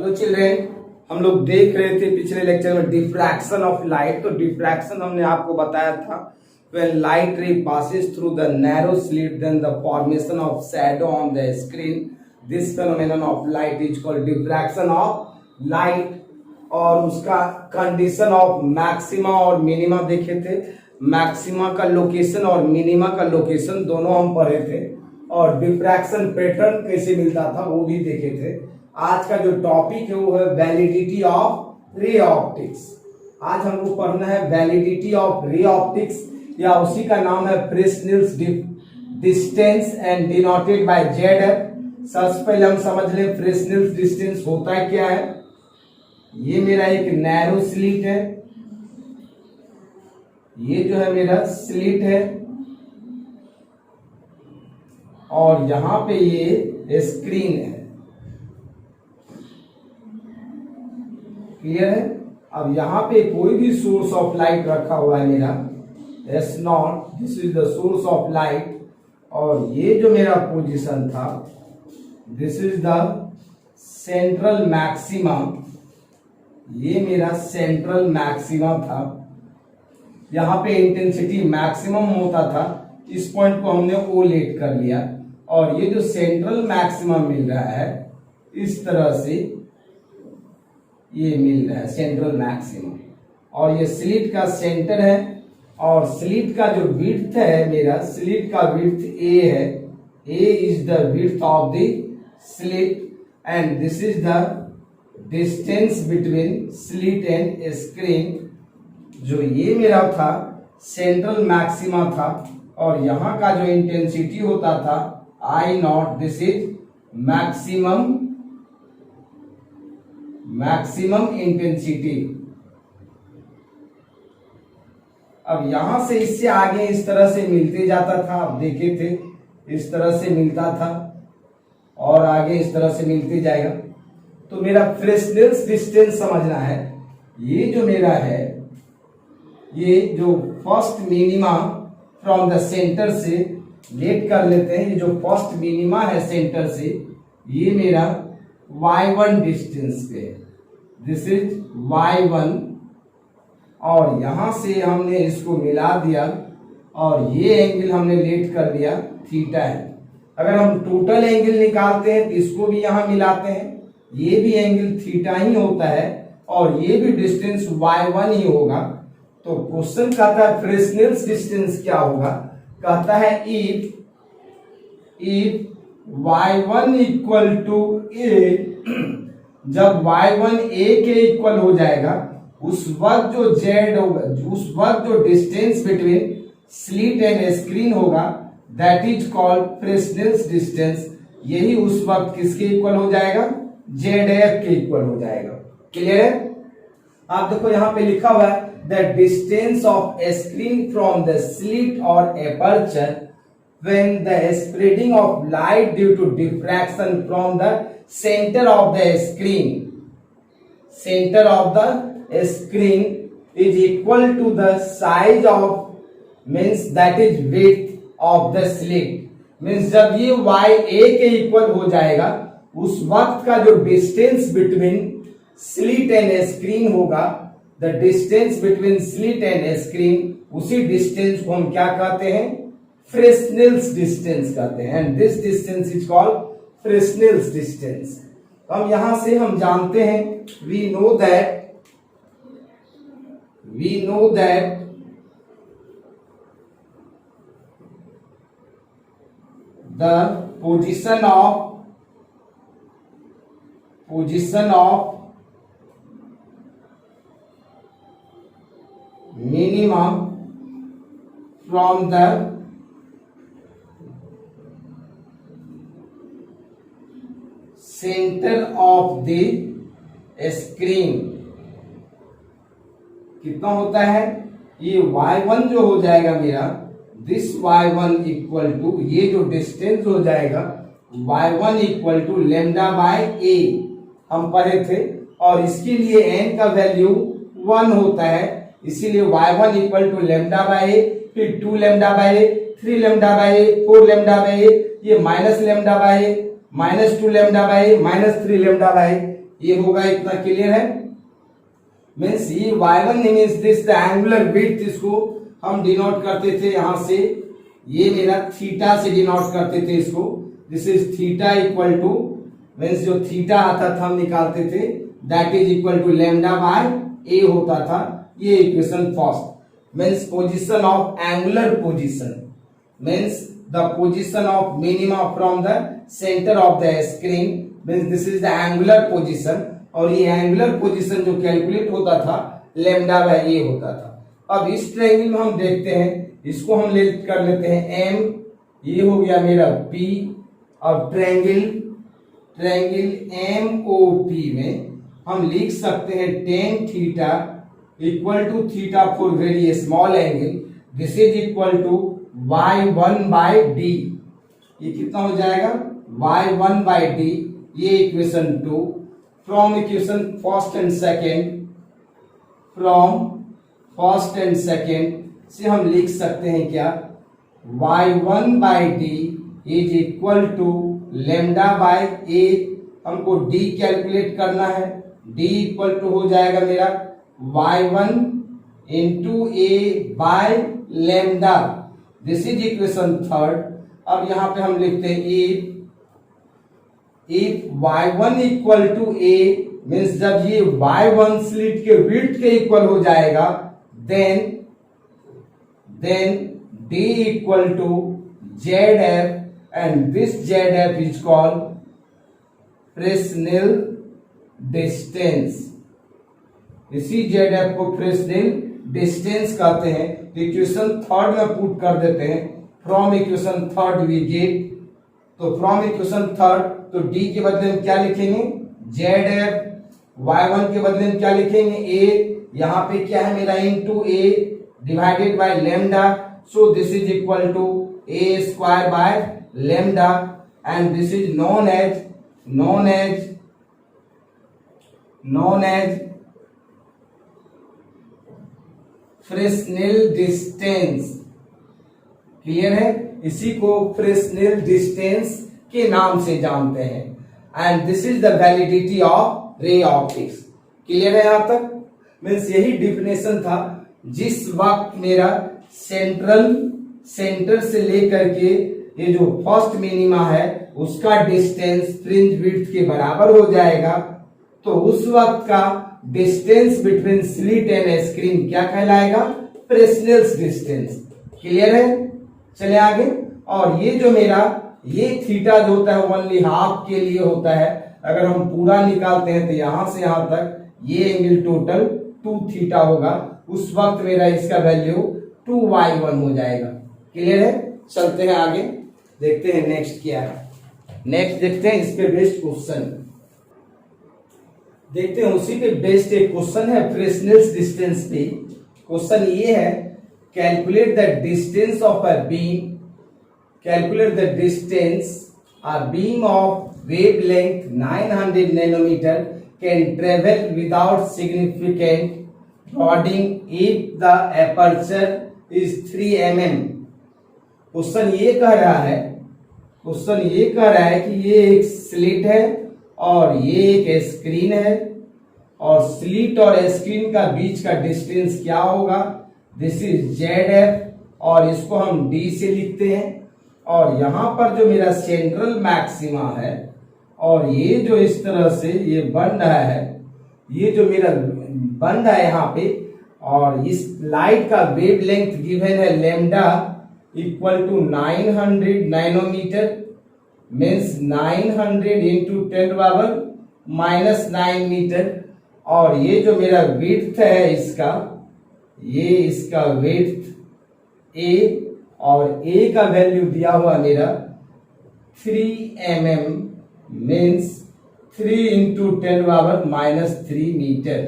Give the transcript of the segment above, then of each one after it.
Hello children, हम लोग देख रहे थे पिछले लेक्चर में डिफ्रैक्शन ऑफ लाइट। तो डिफ्रैक्शन हमने आपको बताया था when light ray passes through the narrow slit then the formation of shadow on the screen, this phenomenon of light is called diffraction of light. और उसका कंडीशन ऑफ मैक्सिमा और minima देखे थे। मैक्सिमा का लोकेशन और minima का location दोनों हम पढ़े थे, और डिफ्रैक्शन पैटर्न कैसे मिलता था वो भी देखे थे। आज का जो टॉपिक है वो है वैलिडिटी ऑफ रे ऑप्टिक्स। आज हमको पढ़ना है वैलिडिटी ऑफ रे ऑप्टिक्स, या उसी का नाम है Fresnel's distance and denoted by Z. सबसे पहले हम समझ लें फ्रेस्नेल्स डिस्टेंस होता है क्या है। ये मेरा एक नैरो स्लिट है, ये जो है मेरा स्लिट है, और यहां पे ये स्क्रीन है। क्लियर है। अब यहाँ पे कोई भी सोर्स ऑफ लाइट रखा हुआ है मेरा S0, this is the source of light, और ये जो मेरा पोजीशन था this is the central maxima. ये मेरा सेंट्रल मैक्सिमा था। यहाँ पे इंटेंसिटी मैक्सिमम होता था, इस पॉइंट को हमने O लेट कर लिया, और ये जो सेंट्रल मैक्सिमा मिल रहा है इस तरह से ये मिल रहा है सेंट्रल मैक्सिमम। और ये स्लिट का सेंटर है, और स्लिट का जो विड्थ है मेरा, स्लिट का विड्थ A है। A is the width of the slit, and this is the distance between slit and screen. जो ये मेरा था सेंट्रल मैक्सिमा था, और यहाँ का जो इंटेंसिटी होता था I0, this is maximum intensity. अब यहां से इससे आगे इस तरह से मिलते जाता था, आप देखे थे इस तरह से मिलता था, और आगे इस तरह से मिलते जाएगा। तो मेरा फ्रेस्नेल्स डिस्टेंस समझना है। ये जो मेरा है, ये जो first minima from the centre से लेट कर लेते हैं, ये जो फर्स्ट मिनिमा है सेंटर से, ये मेरा y1 डिस्टेंस पे, दिस इज y1, और यहां से हमने इसको मिला दिया, और ये एंगल हमने लेट कर दिया थीटा है। अगर हम टोटल एंगल निकालते हैं तो इसको भी यहां मिलाते हैं, ये भी एंगल थीटा ही होता है, और ये भी डिस्टेंस y1 ही होगा। तो क्वेश्चन कहता है फ्रेस्नेल्स डिस्टेंस क्या होगा। कहता है if y1 equal to a, जब y1 a के इक्वल हो जाएगा उस वक्त जो z होगा, उस वक्त जो distance between slit and screen होगा, that is called Fresnel's distance. यही उस वक्त किसके इक्वल हो जाएगा, ZF के इक्वल हो जाएगा। क्लियर है। आप देखो यहाँ पे लिखा हुआ है the distance of screen from the slit और aperture when the spreading of light due to diffraction from the center of the screen is equal to the size of, means that is width of the slit, means जब ये YA के equal हो जाएगा उस वक्त का जो distance between slit and screen होगा, the distance between slit and screen, उसी डिस्टेंस को हम क्या कहते हैं, फ्रेस्नेल्स डिस्टेंस कहते हैं। And this distance is called Fresnel's distance. तो हम यहां से हम जानते हैं, we know that the position of minima from the centre of the screen कितना होता है, ये y1 जो हो जाएगा मेरा, दिस y1 इक्वल टू, ये जो डिस्टेंस हो जाएगा y1 equal to lambda by a, हम पढ़े थे, और इसके लिए n का वैल्यू 1 होता है, इसीलिए y1 equal to lambda by a, फिर 2 lambda by a, 3 lambda by a, 4 lambda by a, ये minus lambda by a, -2 lambda by -3 lambda by, ये होगा इतना, क्लियर है। मीन्स ये y1 means this the angular width, इसको हम denote करते थे यहां से, ये मेरा थीटा से डिनोट करते थे इसको। This is theta equal to, means जो थीटा आता था हम निकालते थे, that is equal to lambda by A होता था। ये equation first. Means position of angular position, means the position of minima from the centre of the screen, means this is the angular position. और ये angular position जो calculate होता था lambda by A होता था। अब इस ट्रायंगल में हम देखते हैं, इसको हम कर लेते हैं एम, ये हो गया मेरा पी। अब ट्रायंगल एम ओ पी में हम लिख सकते हैं tan theta equal to theta for very small angle, this is equal to y1 by D. ये कितना हो जाएगा y1 बाय डी, ये equation 2। From equation first and second से हम लिख सकते हैं क्या, y1 by D is equal to lambda by A. हमको d कैलकुलेट करना है, d इक्वल टू हो जाएगा मेरा y1 into a by lambda, this is equation third. अब यहां पे हम लिखते हैं if y1 equal to a, means जब ये y1 स्लिट के विड्थ के इक्वल हो जाएगा, then d equal to zf, and this zf is called Fresnel distance. इसी zf को फ्रेस्नेल डिस्टेंस कहते हैं। इक्वेशन थर्ड में पुट कर देते हैं, from equation third we get, तो फ्रॉम इक्वेशन थर्ड तो d के बदले में क्या लिखेंगे zf, y1 के बदले में क्या लिखेंगे a, यहाँ पे क्या है मेरा into a divided by lambda, so this is equal to a square by lambda, and this is known as Fresnel distance. Clear है, इसी को फ्रेस्नेल डिस्टेंस के नाम से जानते हैं। And this is the validity of ray optics. Clear है यहां तक? मीन्स यही डिफिनेशन था, जिस वक्त मेरा सेंटर से लेकर के ये जो फर्स्ट मिनिमा है उसका डिस्टेंस फ्रिंज विड्थ के बराबर हो जाएगा, तो उस वक्त का distance between slit and screen क्या कहलाएगा, फ्रेस्नेल डिस्टेंस। क्लियर है, चले आगे। और ये जो मेरा ये थीटा जो होता है ओनली हाफ के लिए होता है, अगर हम पूरा निकालते हैं तो यहां से यहां तक ये एंगल टोटल 2 थीटा होगा, उस वक्त मेरा इसका वैल्यू 2y1 हो जाएगा। क्लियर है, चलते हैं आगे, देखते हैं नेक्स्ट क्या है। नेक्स्ट देखते हैं इस पे बेस्ड क्वेश्चन, देखते हैं उसी पे बेस्ड एक क्वेश्चन है फ्रेस्नेल डिस्टेंस पे। क्वेश्चन ये है, calculate the distance of a beam, calculate the distance a beam of wavelength 900 nanometer can travel without significant prodding if the aperture is 3 mm। Question ये कह रहा है कि ये एक स्लिट है और ये एक स्क्रीन है, और स्लिट और स्क्रीन का बीच का डिस्टेंस क्या होगा, दिस इज zf, और इसको हम d से लिखते हैं। और यहां पर जो मेरा सेंट्रल मैक्सिमा है, और ये जो इस तरह से ये बन रहा है, ये जो मेरा बन रहा है यहाँ पे, और इस लाइट का वेवलेंथ गिवन है lambda equal to 900 nanometre, means 900 into 10⁻⁻9 metre. और ये जो मेरा विड्थ है इसका, ये इसका विड्थ a, और a का वैल्यू दिया हुआ मेरा 3 mm, मीन्स 3 इंटू 10⁻³ मीटर।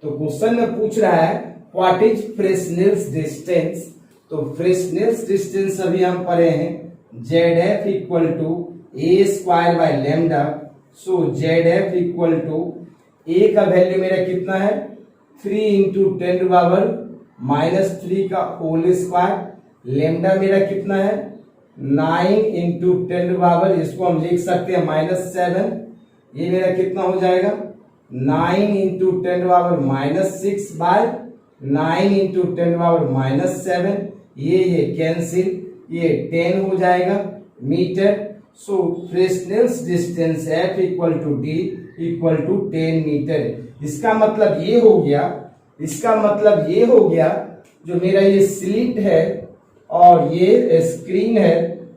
तो क्वेश्चन में पूछ रहा है व्हाट इज फ्रेस्नेल डिस्टेंस। तो फ्रेस्नेल डिस्टेंस अभी हम पढ़े हैं zf equal to a square by lambda, so zf equal to a का वैल्यू मेरा कितना है 3 इंटू 10⁻³ का होल स्क्वायर, लैम्डा मेरा कितना है 9 इंटू 10⁻, इसको हम लिख सकते हैं -7, ये मेरा कितना हो जाएगा 9 इंटू 10⁻⁻6 बाय 9 इंटू 10⁻⁻7, ये कैंसिल, ये 10 हो जाएगा metre. So Fresnel's distance F equal to D equal to 10 metre. इसका मतलब ये हो गया, इसका मतलब ये हो गया जो मेरा ये स्लिट है और ये स्क्रीन है,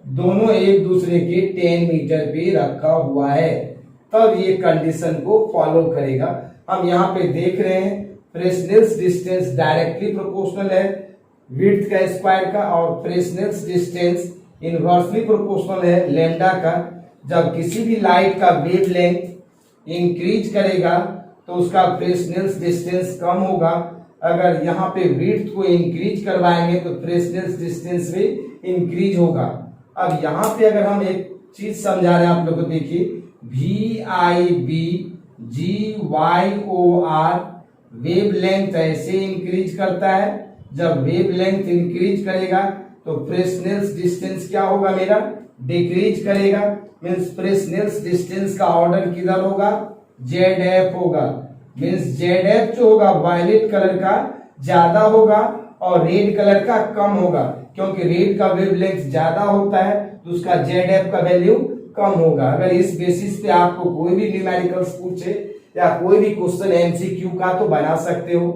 दोनों एक दूसरे के 10 मीटर पे रखा हुआ है, तब ये कंडीशन को फॉलो करेगा। हम यहाँ पे देख रहे हैं फ्रेस्नेल्स डिस्टेंस डायरेक्टली प्रोपोर्शनल है विड्थ का स्क्वायर का, और फ्रेस्नेल्स डिस्टेंस इनवर्सली प्रोपोर्शनल है लैम्डा का। जब किसी भी लाइट का वेवलेंथ इंक्रीज करेगा तो उसका फ्रेस्नेल्स डिस्टेंस कम होगा। अगर यहाँ पे विड्थ को इंक्रीज करवाएंगे तो फ्रेस्नेल्स डिस्टेंस भी इंक्रीज होगा। अब यहाँ पे अगर हम एक चीज समझा रहे हैं आप लोगों को, देखिए VIBGYOR वेवलेंथ ऐसे इंक्रीज करता है, जब वेवलेंथ इंक्रीज करेगा तो फ्रेस्नेल्स डिस्टेंस क्या होगा मेरा डिक्रीज करेगा। मींस फ्रेस्नेल्स डिस्टेंस का ऑर्डर किधर होगा ZF होगा। मींस ZF जो होगा वायलेट कलर का ज्यादा होगा और रेड कलर का कम होगा, क्योंकि रेड का वेवलेंथ ज्यादा होता है तो उसका ZF का वैल्यू कम होगा। अगर इस बेसिस पे आपको कोई भी न्यूमेरिकल्स पूछे या कोई भी क्वेश्चन MCQ का तो बना सकते हो।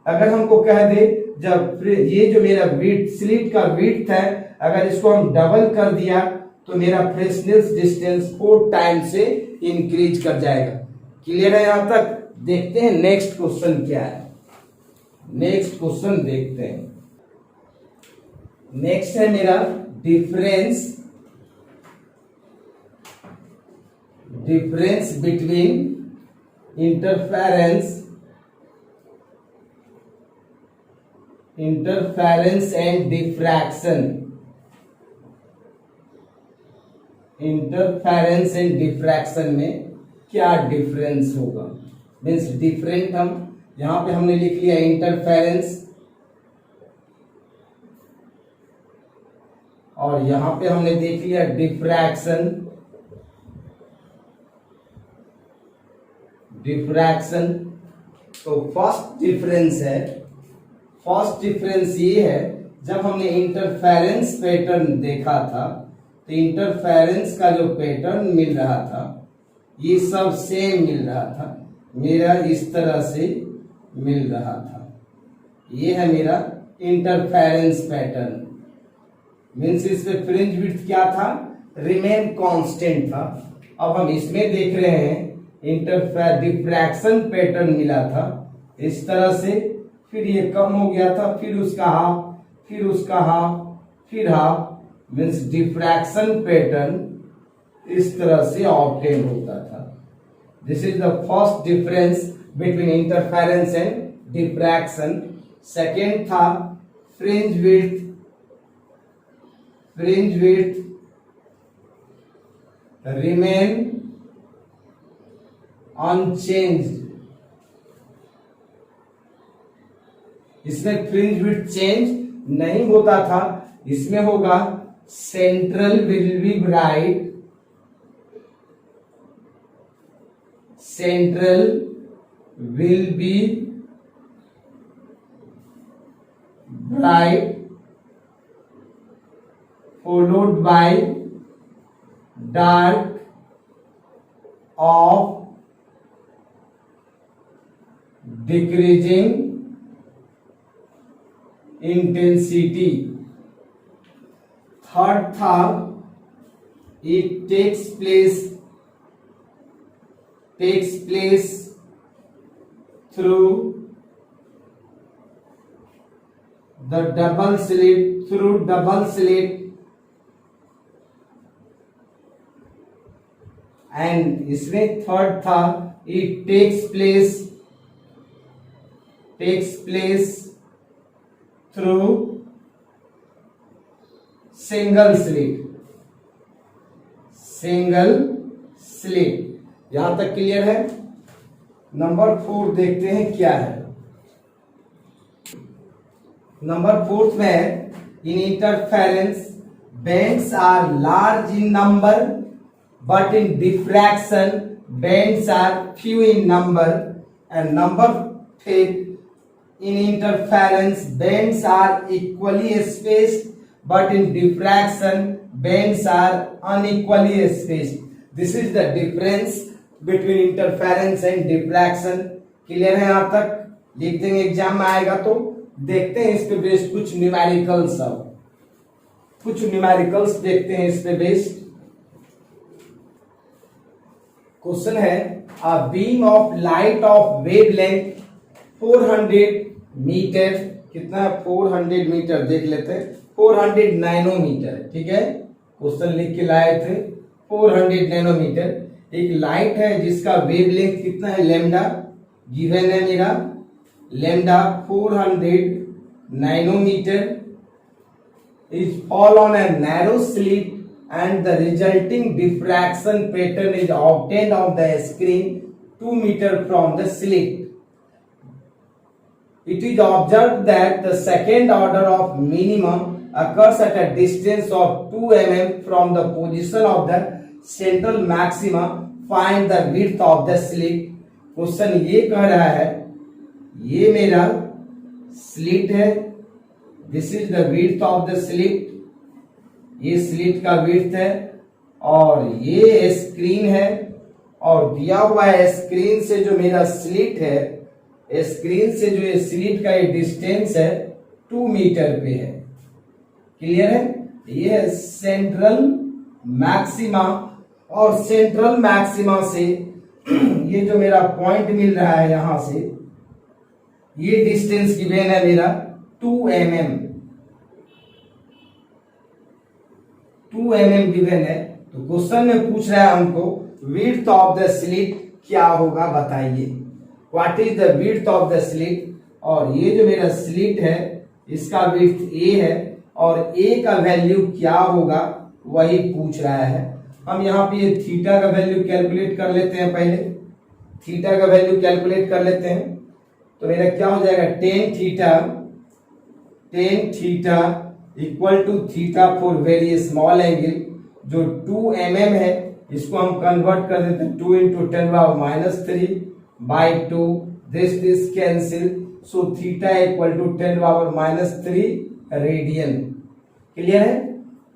अगर हमको कह दे जब ये जो मेरा विड्थ स्लिट का विड्थ है, अगर इसको हम डबल कर दिया तो मेरा फ्रेस्नेल्स डिस्टेंस 4 टाइम से इंक्रीज कर जाएगा। क्लियर है यहां तक? देखते हैं नेक्स्ट क्वेश्चन क्या है। नेक्स्ट क्वेश्चन देखते हैं। नेक्स्ट है मेरा difference between interference and diffraction. Interference and diffraction में क्या डिफरेंस होगा। मीन्स डिफरेंट, हम यहां पे हमने लिख लिया इंटरफेरेंस और यहां पे हमने देख लिया डिफ्रैक्शन। तो फर्स्ट डिफरेंस है, फर्स्ट डिफरेंस ये है, जब हमने इंटरफेरेंस पैटर्न देखा था तो इंटरफेरेंस का जो पैटर्न मिल रहा था ये सब सेम मिल रहा था, मेरा इस तरह से मिल रहा था। ये है मेरा इंटरफेरेंस पैटर्न। मीन्स इसमें फ्रिंज विड्थ क्या था रिमेन कांस्टेंट था। अब हम इसमें देख रहे हैं डिफ्रैक्शन पैटर्न मिला था इस तरह से, फिर ये कम हो गया था, फिर उसका हाफ, फिर उसका हाफ, फिर हाफ। मीन्स डिफ्रैक्शन पैटर्न इस तरह से ऑब्टेन होता था। This is the first difference between interference and diffraction. Second था फ्रिंज विड्थ रिमेन अनचेंज्ड। इसमें फ्रिंज विड्थ चेंज नहीं होता था, इसमें होगा central will be bright, central will be bright followed by dark of decreasing intensity. Third था it takes place through the double slit, and इसमें third था it takes place through single slit. यहां तक क्लियर है। Number 4 देखते हैं क्या है। नंबर 4 में in interference bands are large in number but in diffraction bands are few in number and number 5 in interference bands are equally spaced but in diffraction bands are unequally spaced. This is the difference between interference and diffraction. Clear है यहाँ तक? लिख देंगे exam में आएगा तो देखते हैं इस पे बेस्ड कुछ न्यूमेरिकल्स देखते हैं इस पे बेस्ड। क्वेश्चन है a beam of light of wavelength 400 metre, कितना 400 मीटर देख लेते हैं, 400 नैनोमीटर, ठीक है। क्वेश्चन लिख के लाए थे 400 नैनोमीटर। एक लाइट है जिसका वेवलेंथ कितना है, लैम्डा गिवन है मेरा, lambda 400 nanometre is fall on a narrow slit and the resulting diffraction pattern is obtained on the screen 2 meter from the slit. It is observed that the second order of minimum occurs at a distance of 2 mm from the position of the central maxima. Find the width of the slit. Question ये कह रहा है ये मेरा slit है, this is the width of the slit, ये slit का width है और ये स्क्रीन है और दिया हुआ है स्क्रीन से जो मेरा स्लिट है, स्क्रीन से जो ये स्लिट का ये डिस्टेंस है 2 मीटर पे है। क्लियर है? ये है सेंट्रल मैक्सिमा और सेंट्रल मैक्सिमा से ये जो मेरा पॉइंट मिल रहा है यहां से ये डिस्टेंस गिवन है मेरा 2 mm, 2 mm गिवन है। तो क्वेश्चन में पूछ रहा है हमको विड्थ ऑफ द स्लिट क्या होगा बताइए, what is the width of the slit. और ये जो मेरा स्लिट है इसका विड्थ a है और a का वैल्यू क्या होगा वही पूछ रहा है। हम यहाँ पे ये थीटा का वैल्यू कैलकुलेट कर लेते हैं, पहले थीटा का वैल्यू कैलकुलेट कर लेते हैं। तो मेरा क्या हो जाएगा tan theta equal to theta for very small angle, जो 2 mm है इसको हम कन्वर्ट कर देते हैं 2 into 10⁻³ by 2, this cancel, so theta equal to 10⁻³ radian. Clear है?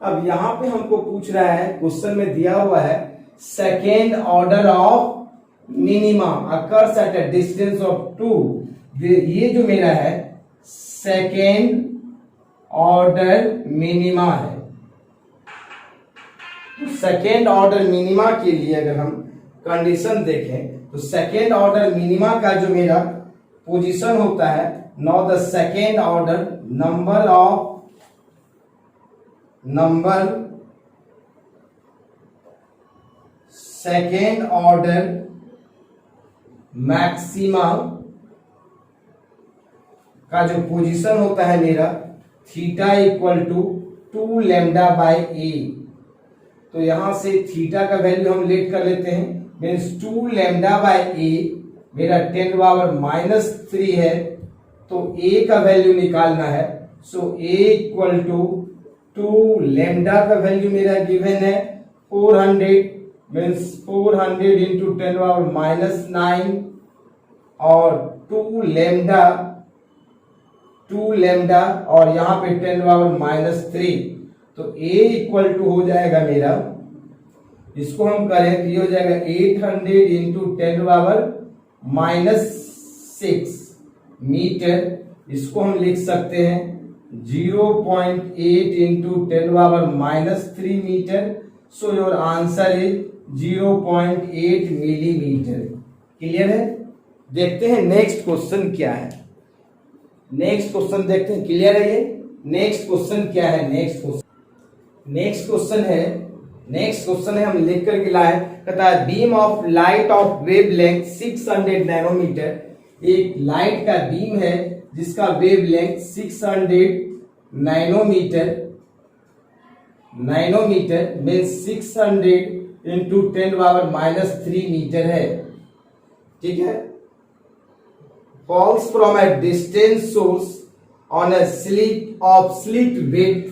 अब यहां पे हमको पूछ रहा है, क्वेश्चन में दिया हुआ है second order of minima occurs at a distance of 2, ये जो मेरा है सेकेंड ऑर्डर मिनिमा है। तो सेकेंड ऑर्डर मिनिमा के लिए अगर हम कंडीशन देखें तो सेकेंड ऑर्डर मिनिमा का जो मेरा पोजीशन होता है, now the second order number second order maxima का जो पोजीशन होता है मेरा theta equal to 2 lambda by A. तो यहां से थीटा का वैल्यू हम लेट कर लेते हैं, मीन्स 2 लैम्डा बाई ए मेरा 10⁻³ है, तो ए का वैल्यू निकालना है। सो ए इक्वल टू 2 लैम्डा का वैल्यू मेरा गिवन है 400, मीन्स 400 इंटू 10⁻⁹ और 2 लैम्डा और यहाँ पे 10⁻³ तो a इक्वल टू हो जाएगा मेरा, इसको हम करें तो ये हो जाएगा 800 इंटू 10⁻�6 मीटर, इसको हम लिख सकते हैं 0.8 into 10⁻³ metre. So your answer is 0.8 millimetre. Clear है? देखते हैं नेक्स्ट क्वेश्चन क्या है, नेक्स्ट क्वेश्चन देखते हैं। क्लियर है? ये नेक्स्ट क्वेश्चन क्या है, नेक्स्ट क्वेश्चन है हम लिख करके लाए, कहता है beam of light of wavelength 600 nanometre, एक लाइट का बीम है जिसका wavelength 600 nanometre means 600 into 10⁻³ metre है। ठीक है? falls from a distant source on a slit width,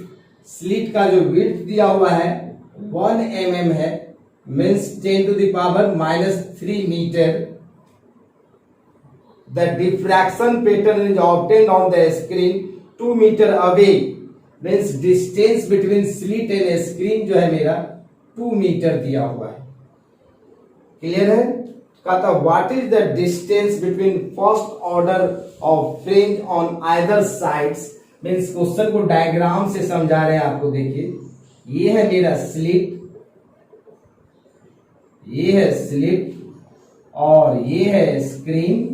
slit का जो विड्थ दिया हुआ है 1 mm है, means 10 to the power -3 meter. The diffraction pattern is obtained on the screen 2 meter away, means distance between slit and screen जो है मेरा 2 metre दिया हुआ है। क्लियर है? कहता what is the distance between first order of fringe on either sides, means question को diagram से समझा रहे हैं आपको। देखिए ये है मेरा स्लिट, ये है स्लिट और ये है स्क्रीन।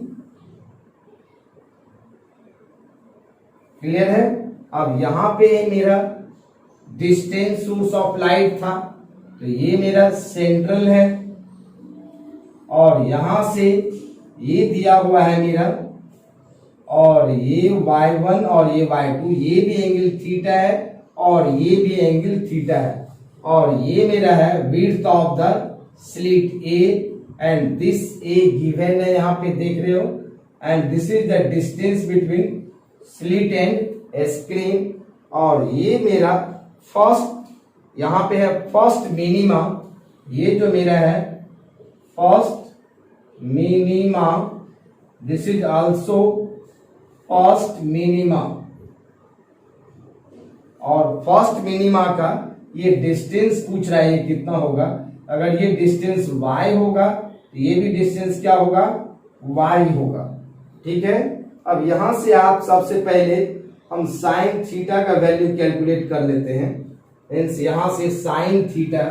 क्लियर है? अब यहां पे मेरा डिस्टेंस सोर्स ऑफ लाइट था, तो ये मेरा सेंट्रल है और यहां से ये दिया हुआ है मेरा, और ये y1 और ये y2, ये भी एंगल थीटा है और ये भी एंगल थीटा है, और ये मेरा है width of the slit A and this A given है यहाँ पे देख रहे हो, and this is the distance between slit and screen. और ये मेरा फर्स्ट यहाँ पे है फर्स्ट मिनिमा, ये जो मेरा है first minima, this is also first minima, और फर्स्ट मिनिमा का ये डिस्टेंस पूछ रहा है ये कितना होगा। अगर ये डिस्टेंस y होगा तो ये भी डिस्टेंस क्या होगा, y होगा। ठीक है? अब यहां से आप सबसे पहले हम साइन थीटा का वैल्यू कैलकुलेट कर लेते हैं। मीन्स यहां से साइन थीटा,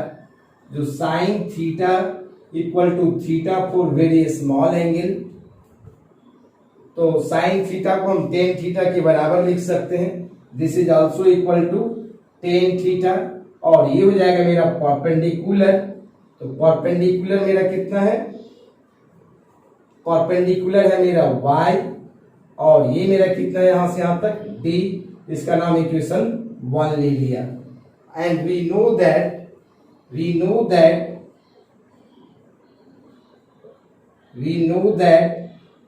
जो sine theta equal to theta for very small angle, तो साइन थीटा को हम टेन थीटा के बराबर लिख सकते हैं। This is also equal to tan theta, और ये हो जाएगा मेरा परपेंडिकुलर। तो परपेंडिकुलर मेरा कितना है, परपेंडिकुलर है मेरा y, और ये मेरा कितना है यहां से यहां तक d, इसका नाम इक्वेशन 1 ले लिया। And we know that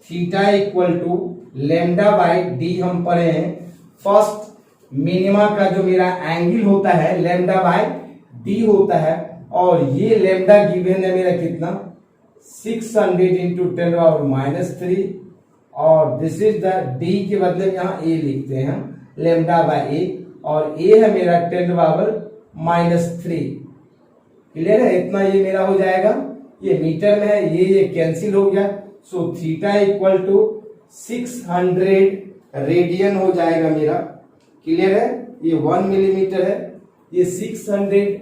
theta equal to lambda by D हम पढ़े हैं। फर्स्ट मिनिमा का जो मेरा एंगल होता है लेमडा बाई डी होता है, और ये लेमडा गिवन है मेरा कितना 600 इंटू 10⁻³ और दिस इज द डी के बदले में यहाँ ए लिखते हैं लेमडा बाई ए, और ए है मेरा 10⁻³ क्लियर है? इतना ये मेरा हो जाएगा, ये मीटर में है, ये कैंसिल हो गया। So theta equal to 600 radian हो जाएगा मेरा। क्लियर है? ये 1 मिलीमीटर है, ये 600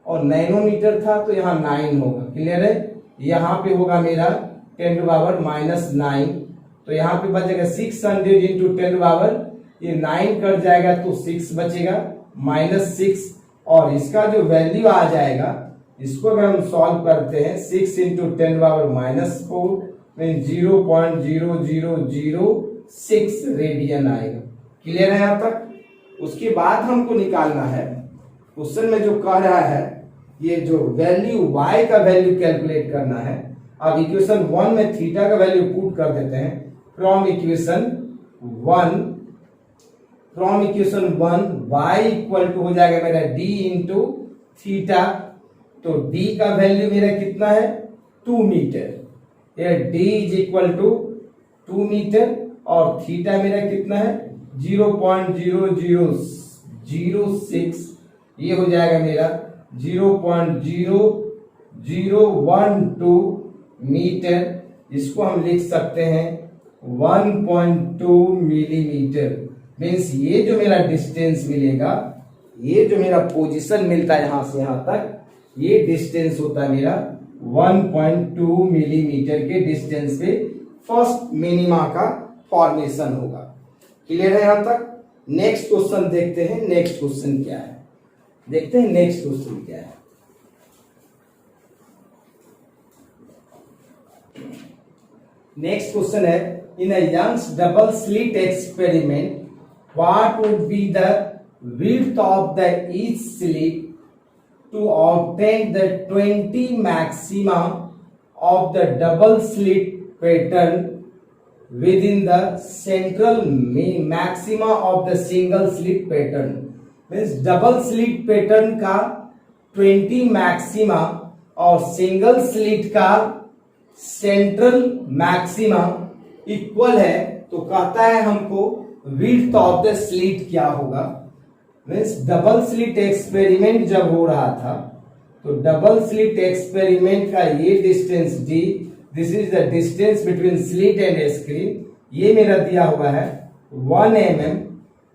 और नैनोमीटर था तो यहाँ 9 होगा। क्लियर है? यहाँ पे होगा मेरा 10⁻⁹, तो यहाँ पे बचेगा 600 इंटू 10⁻, ये 9 कट जाएगा तो 6 बचेगा -6, और इसका जो वैल्यू आ जाएगा इसको अगर हम सॉल्व करते हैं 6 इंटू 10⁻⁴ में 0.0006 रेडियन आएगा। क्लियर है यहाँ तक? उसके बाद हमको निकालना है, क्वेश्चन में जो कह रहा है ये जो वैल्यू y का वैल्यू कैलकुलेट करना है। अब इक्वेशन 1 में थीटा का वैल्यू पुट कर देते हैं। From equation 1 y equal to हो जाएगा मेरा d इंटू थीटा, तो d का वैल्यू मेरा कितना है 2 मीटर, ये d is equal to 2 metre, और थीटा मेरा कितना है 0.0006, ये हो जाएगा मेरा 0.0012 मीटर। इसको हम लिख सकते हैं 1.2 मिलीमीटर। मीन्स ये जो मेरा डिस्टेंस मिलेगा, ये जो मेरा पोजीशन मिलता है यहां से यहां तक, ये डिस्टेंस होता है मेरा 1.2 मिलीमीटर के डिस्टेंस पे फर्स्ट मिनिमा का फॉर्मेशन होगा। क्लियर है यहां तक? नेक्स्ट क्वेश्चन देखते हैं, नेक्स्ट क्वेश्चन क्या है, देखते हैं नेक्स्ट क्वेश्चन क्या है। नेक्स्ट क्वेश्चन है, in a Young's double slit experiment what would be the width of the each slit to obtain the 20 maxima of the double slit pattern within the central maxima of the single slit pattern। means double slit pattern का 20 maxima और single slit का central maxima equal है, तो कहता है हमको width of the slit क्या होगा। मीन्स डबल स्लिट एक्सपेरिमेंट जब हो रहा था, तो डबल स्लिट एक्सपेरिमेंट का ये distance d, this is the distance between slit and screen, ये मेरा दिया हुआ है 1 mm,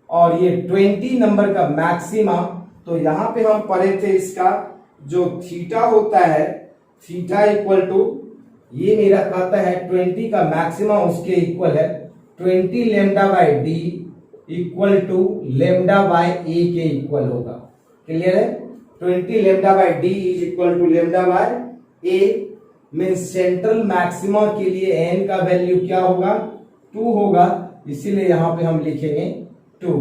और ये 20 नंबर का मैक्सिमा। तो यहां पे हम पढ़े थे इसका जो थीटा होता है, थीटा इक्वल टू, ये मेरा कहता है 20 का मैक्सिमा उसके इक्वल है 20 lambda by D equal to lambda by A के इक्वल होगा। क्लियर है? 20 lambda by D is equal to lambda by A. Means central maxima के लिए एन का वैल्यू क्या होगा? 2 होगा, इसीलिए यहां पे हम लिखेंगे 2।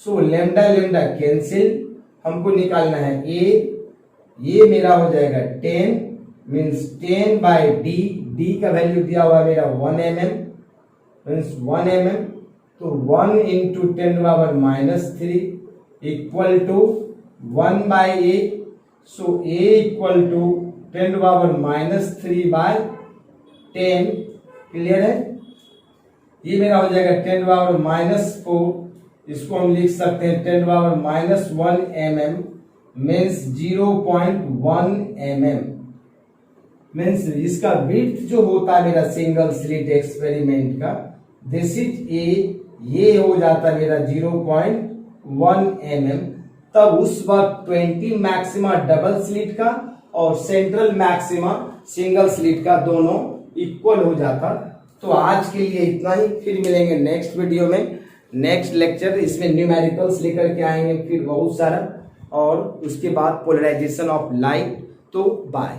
सो लेमडा लेमडा कैंसिल, हमको निकालना है ए, ये मेरा हो जाएगा 10, मीन्स 10 बाय डी, डी का वैल्यू दिया हुआ है मेरा 1 mm, मीन्स 1 mm, तो 1 into 10⁻³ equal to 1 by a. So a equal to 10⁻³ by 10। Clear है? ये मेरा हो जाएगा 10⁻⁴, इसको हम लिख सकते हैं 10⁻⁻1 mm, मीन्स 0.1 mm। मीन्स इसका विड्थ जो होता है मेरा सिंगल स्लिट एक्सपेरिमेंट का, दिस इज ए, ये हो जाता है मेरा 0.1 mm। तब उस वक्त 20 मैक्सिमा डबल स्लिट का और सेंट्रल मैक्सिमा सिंगल स्लिट का दोनों इक्वल हो जाता। तो आज के लिए इतना ही, फिर मिलेंगे नेक्स्ट वीडियो में, नेक्स्ट लेक्चर, इसमें न्यूमेरिकल्स लेकर के आएंगे फिर बहुत सारा, और उसके बाद पोलराइजेशन ऑफ लाइट। तो बाय।